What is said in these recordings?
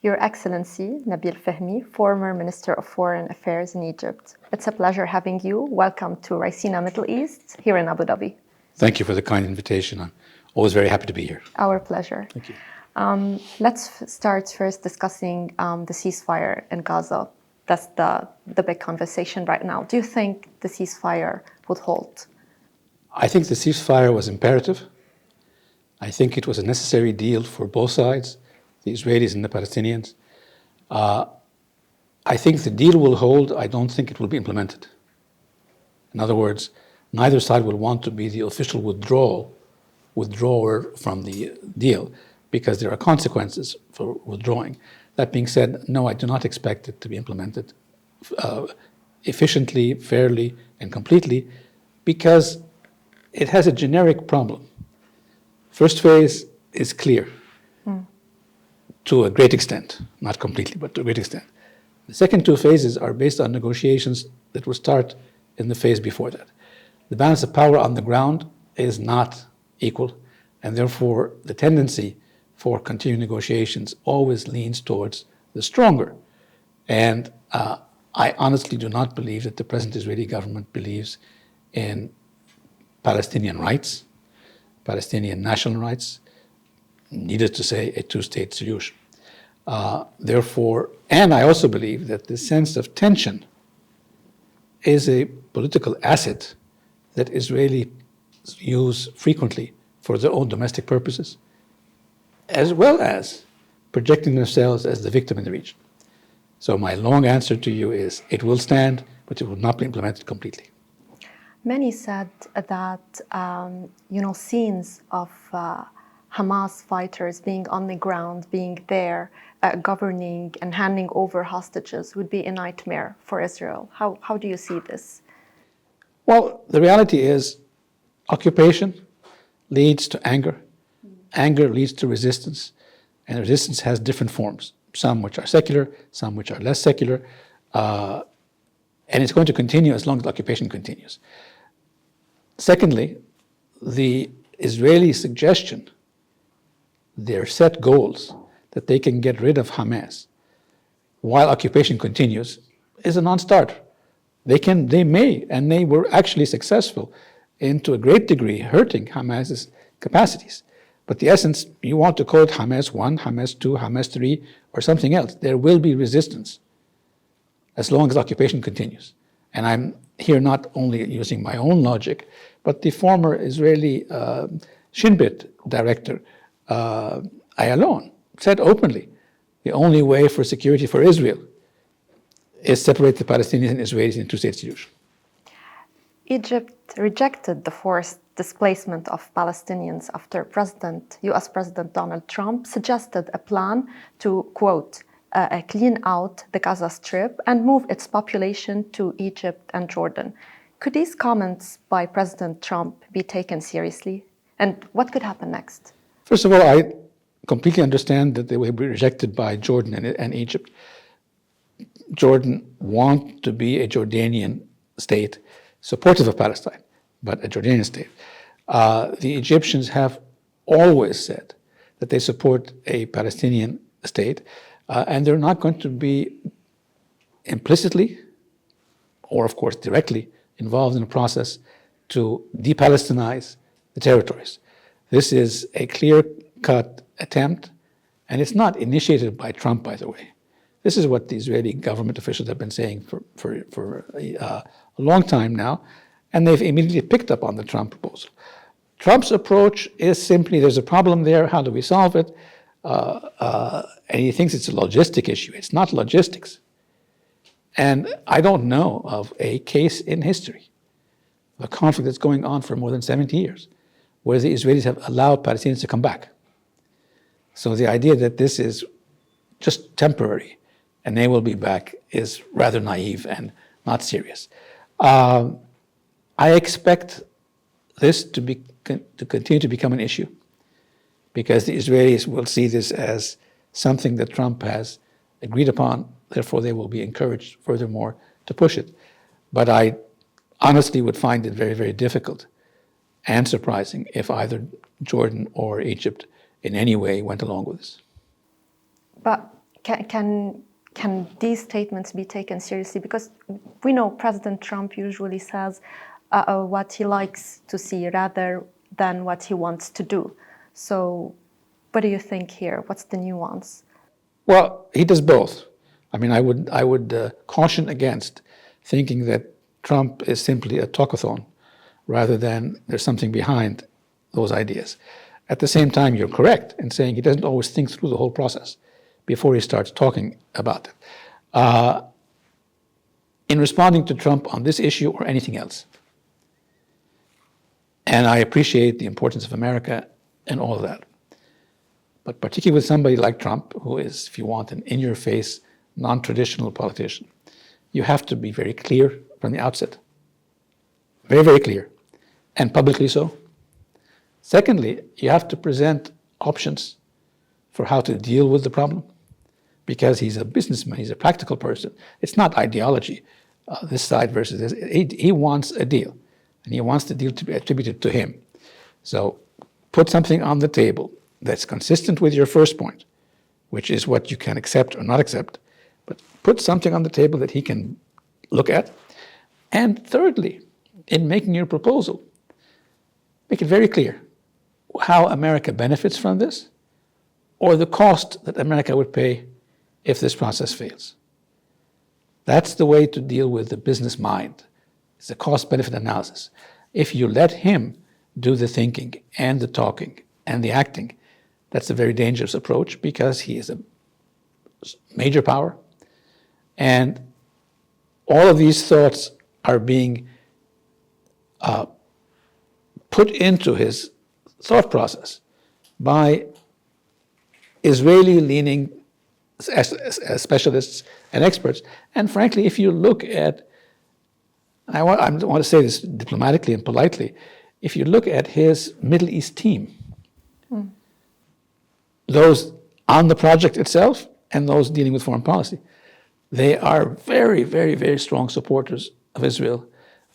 Your Excellency, Nabil Fahmy, former Minister of Foreign Affairs in Egypt. It's a pleasure having you. Welcome to Raisina Middle East here in Abu Dhabi. Thank you for the kind invitation. I'm always very happy to be here. Our pleasure. Thank you. Let's start first discussing the ceasefire in Gaza. That's the big conversation right now. Do you think the ceasefire would hold? I think the ceasefire was imperative. I think it was a necessary deal for both sides, the Israelis and the Palestinians. I think the deal will hold. I don't think it will be implemented. In other words, neither side will want to be the official withdrawer from the deal because there are consequences for withdrawing. That being said, no, I do not expect it to be implemented efficiently, fairly, and completely because it has a generic problem. First phase is clear to a great extent, not completely, but to a great extent. The second two phases are based on negotiations that will start in the phase before that. The balance of power on the ground is not equal, and therefore the tendency for continuing negotiations always leans towards the stronger. And I honestly do not believe that the present Israeli government believes in Palestinian rights, Palestinian national rights, needless to say, a two-state solution. Therefore, and I also believe that the sense of tension is a political asset that Israelis use frequently for their own domestic purposes, as well as projecting themselves as the victim in the region. So my long answer to you is it will stand, but it will not be implemented completely. Many said that, scenes of Hamas fighters being on the ground, being there, governing and handing over hostages would be a nightmare for Israel. How do you see this? Well, the reality is occupation leads to anger. Anger leads to resistance, and resistance has different forms, some which are secular, some which are less secular, and it's going to continue as long as the occupation continues. Secondly, the Israeli suggestion, their set goals, that they can get rid of Hamas while occupation continues, is a non-starter. They may, and they were actually successful in, to a great degree, hurting Hamas's capacities. But the essence, you want to call it Hamas 1, Hamas 2, Hamas 3, or something else. There will be resistance as long as occupation continues. And I'm here not only using my own logic, but the former Israeli Shin Bet director, Ayalon, said openly, the only way for security for Israel is separate the Palestinians and Israelis in a two-state solution. Egypt rejected the forced displacement of Palestinians after US President Donald Trump suggested a plan to, quote, clean out the Gaza Strip and move its population to Egypt and Jordan. Could these comments by President Trump be taken seriously? And what could happen next? First of all, I completely understand that they will be rejected by Jordan and Egypt. Jordan wants to be a Jordanian state, supportive of Palestine, but a Jordanian state. The Egyptians have always said that they support a Palestinian state, and they're not going to be implicitly, or of course directly, involved in a process to de-Palestinize the territories. This is a clear-cut attempt, and it's not initiated by Trump, by the way. This is what the Israeli government officials have been saying for a long time now, and they've immediately picked up on the Trump proposal. Trump's approach is simply, there's a problem there, how do we solve it? And he thinks it's a logistic issue. It's not logistics. And I don't know of a case in history, a conflict that's going on for more than 70 years, where the Israelis have allowed Palestinians to come back. So the idea that this is just temporary and they will be back is rather naive and not serious. I expect this to continue to become an issue because the Israelis will see this as something that Trump has agreed upon, therefore they will be encouraged furthermore to push it. But I honestly would find it very, very difficult and surprising if either Jordan or Egypt in any way went along with this. But Can these statements be taken seriously? Because we know President Trump usually says what he likes to see rather than what he wants to do. So what do you think here? What's the nuance? Well, he does both. I mean, I would caution against thinking that Trump is simply a talkathon rather than there's something behind those ideas. At the same time, you're correct in saying he doesn't always think through the whole process before he starts talking about it. In responding to Trump on this issue or anything else, and I appreciate the importance of America and all of that, but particularly with somebody like Trump, who is, if you want, an in-your-face, non-traditional politician, you have to be very clear from the outset. Very, very clear, and publicly so. Secondly, you have to present options for how to deal with the problem, because he's a businessman, he's a practical person. It's not ideology, this side versus this. He wants a deal, and he wants the deal to be attributed to him. So put something on the table that's consistent with your first point, which is what you can accept or not accept, but put something on the table that he can look at. And thirdly, in making your proposal, make it very clear how America benefits from this, or the cost that America would pay if this process fails. That's the way to deal with the business mind. It's a cost-benefit analysis. If you let him do the thinking and the talking and the acting, that's a very dangerous approach, because he is a major power. And all of these thoughts are being put into his thought process by Israeli-leaning specialists and experts. And frankly, if you look at, I want to say this diplomatically and politely, if you look at his Middle East team, those on the project itself and those dealing with foreign policy, they are very, very, very strong supporters of Israel.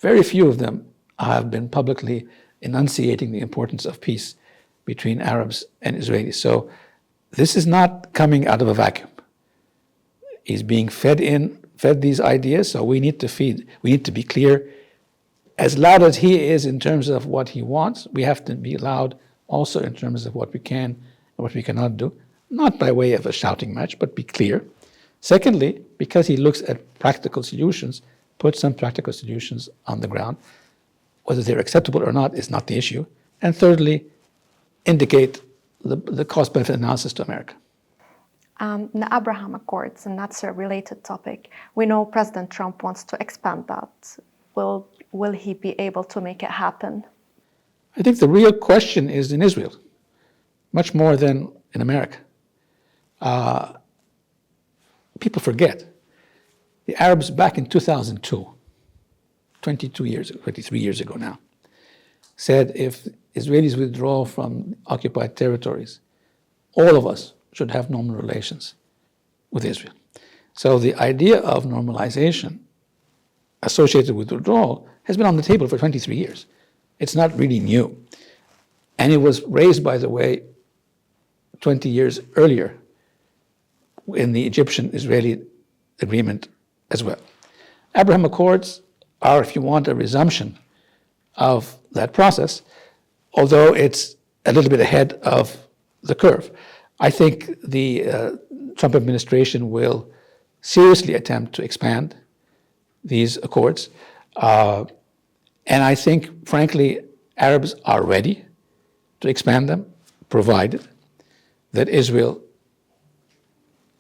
Very few of them have been publicly enunciating the importance of peace between Arabs and Israelis. So this is not coming out of a vacuum. He's being fed these ideas, so we need to be clear. As loud as he is in terms of what he wants, we have to be loud also in terms of what we can and what we cannot do, not by way of a shouting match, but be clear. Secondly, because he looks at practical solutions, put some practical solutions on the ground. Whether they're acceptable or not is not the issue. And thirdly, indicate the cost-benefit analysis to America. The Abraham Accords, and that's a related topic. We know President Trump wants to expand that. Will he be able to make it happen? I think the real question is in Israel, much more than in America. People forget. The Arabs back in 2002, 23 years ago now, said if Israelis withdraw from occupied territories, all of us should have normal relations with Israel. So the idea of normalization associated with withdrawal has been on the table for 23 years. It's not really new. And it was raised, by the way, 20 years earlier in the Egyptian-Israeli agreement as well. Abraham Accords are, if you want, a resumption of that process, although it's a little bit ahead of the curve. I think the Trump administration will seriously attempt to expand these accords. And I think, frankly, Arabs are ready to expand them, provided that Israel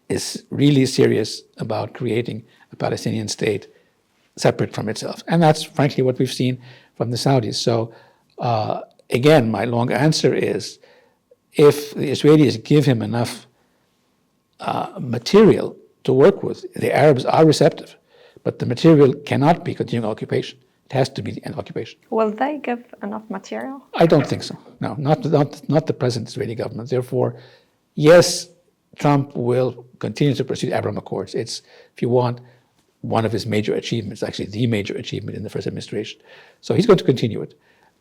is really serious about creating a Palestinian state separate from itself. And that's, frankly, what we've seen from the Saudis. So, again, my long answer is, if the Israelis give him enough material to work with, the Arabs are receptive, but the material cannot be continuing occupation. It has to be the end of occupation. Will they give enough material? I don't think so. No, not the present Israeli government. Therefore, yes, Trump will continue to pursue the Abraham Accords. It's, if you want, one of his major achievements, actually the major achievement in the first administration. So he's going to continue it.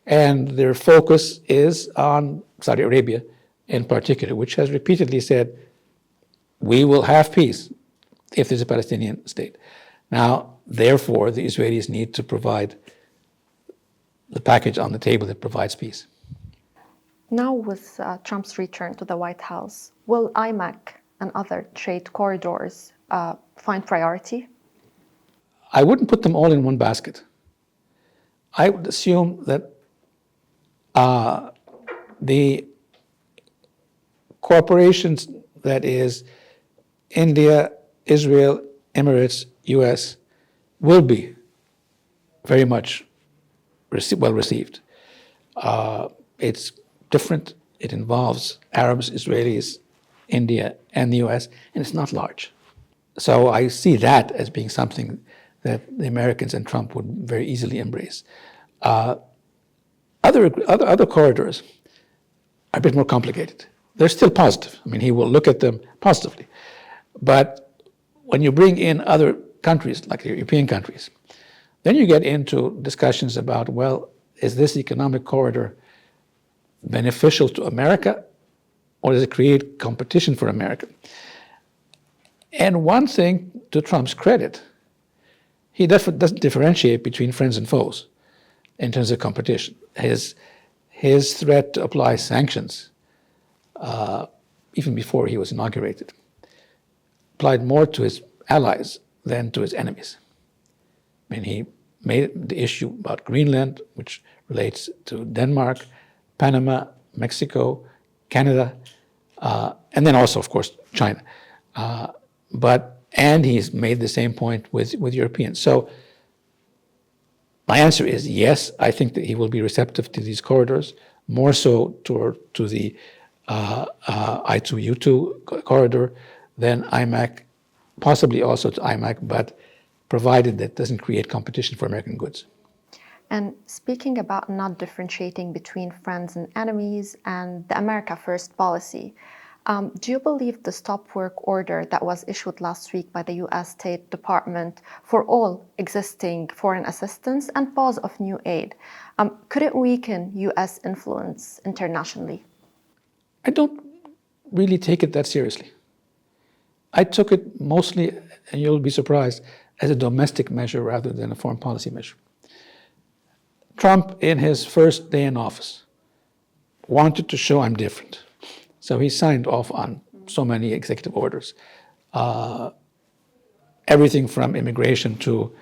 And their focus is on Saudi Arabia in particular, which has repeatedly said we will have peace if there's a Palestinian state. Now, therefore, the Israelis need to provide the package on the table that provides peace. Now, with Trump's return to the White House, will IMEC and other trade corridors find priority? I wouldn't put them all in one basket. I would assume that the corporations, that is India, Israel, Emirates, US, will be very much well received. It's different. It involves Arabs, Israelis, India, and the US, and it's not large. So I see that as being something that the Americans and Trump would very easily embrace. Other corridors are a bit more complicated. They're still positive. I mean, he will look at them positively. But when you bring in other countries, like the European countries, then you get into discussions about, well, is this economic corridor beneficial to America, or does it create competition for America? And one thing, to Trump's credit, he doesn't differentiate between friends and foes in terms of competition. His threat to apply sanctions, even before he was inaugurated, applied more to his allies than to his enemies. I mean, he made the issue about Greenland, which relates to Denmark, Panama, Mexico, Canada, and then also, of course, China. And he's made the same point with Europeans. So my answer is yes, I think that he will be receptive to these corridors, more so to the I2U2 corridor than IMEC, possibly also to IMEC, but provided that doesn't create competition for American goods. And speaking about not differentiating between friends and enemies and the America First policy, do you believe the stop work order that was issued last week by the US State Department for all existing foreign assistance and pause of new aid, could it weaken US influence internationally? I don't really take it that seriously. I took it mostly, and you'll be surprised, as a domestic measure rather than a foreign policy measure. Trump, in his first day in office, wanted to show I'm different. So he signed off on so many executive orders, everything from immigration to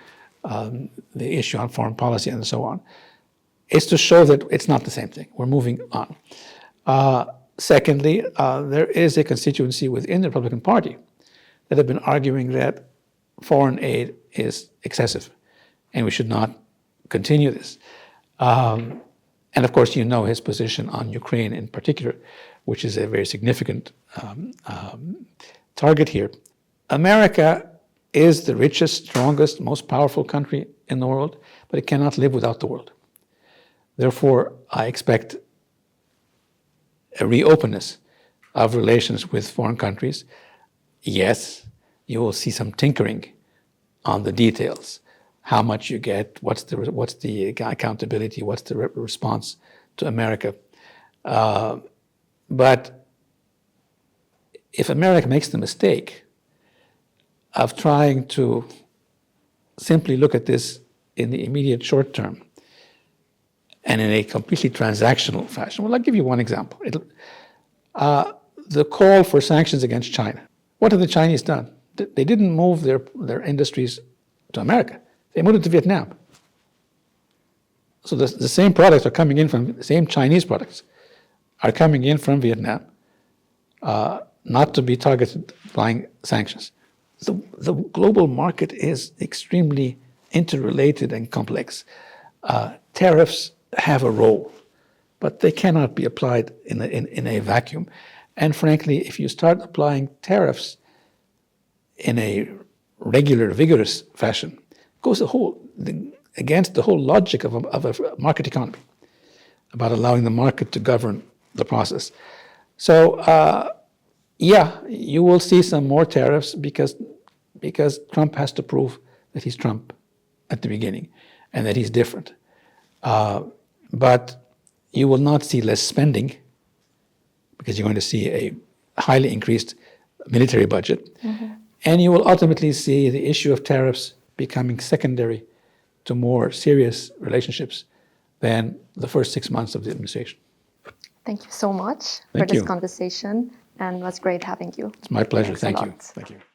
the issue on foreign policy and so on. It's to show that it's not the same thing. We're moving on. Secondly, there is a constituency within the Republican Party that have been arguing that foreign aid is excessive and we should not continue this. And of course, you know his position on Ukraine in particular, which is a very significant target here. America is the richest, strongest, most powerful country in the world, but it cannot live without the world. Therefore, I expect a reopenness of relations with foreign countries. Yes, you will see some tinkering on the details. How much you get, what's the accountability, what's the response to America. But if America makes the mistake of trying to simply look at this in the immediate short term and in a completely transactional fashion, well, I'll give you one example. The call for sanctions against China. What have the Chinese done? They didn't move their industries to America. They moved it to Vietnam. So the same products are coming in from, the same Chinese products are coming in from Vietnam, not to be targeted by sanctions. The global market is extremely interrelated and complex. Tariffs have a role, but they cannot be applied in a vacuum. And frankly, if you start applying tariffs in a regular, vigorous fashion, it goes against the whole logic of a market economy, about allowing the market to govern the process. So, yeah, you will see some more tariffs because Trump has to prove that he's Trump at the beginning and that he's different. But you will not see less spending because you're going to see a highly increased military budget. And you will ultimately see the issue of tariffs becoming secondary to more serious relationships than the first 6 months of the administration. Thank you so much for Thank this you. conversation, and it was great having you. It's my pleasure. Thanks a Thank you. lot. Thank you.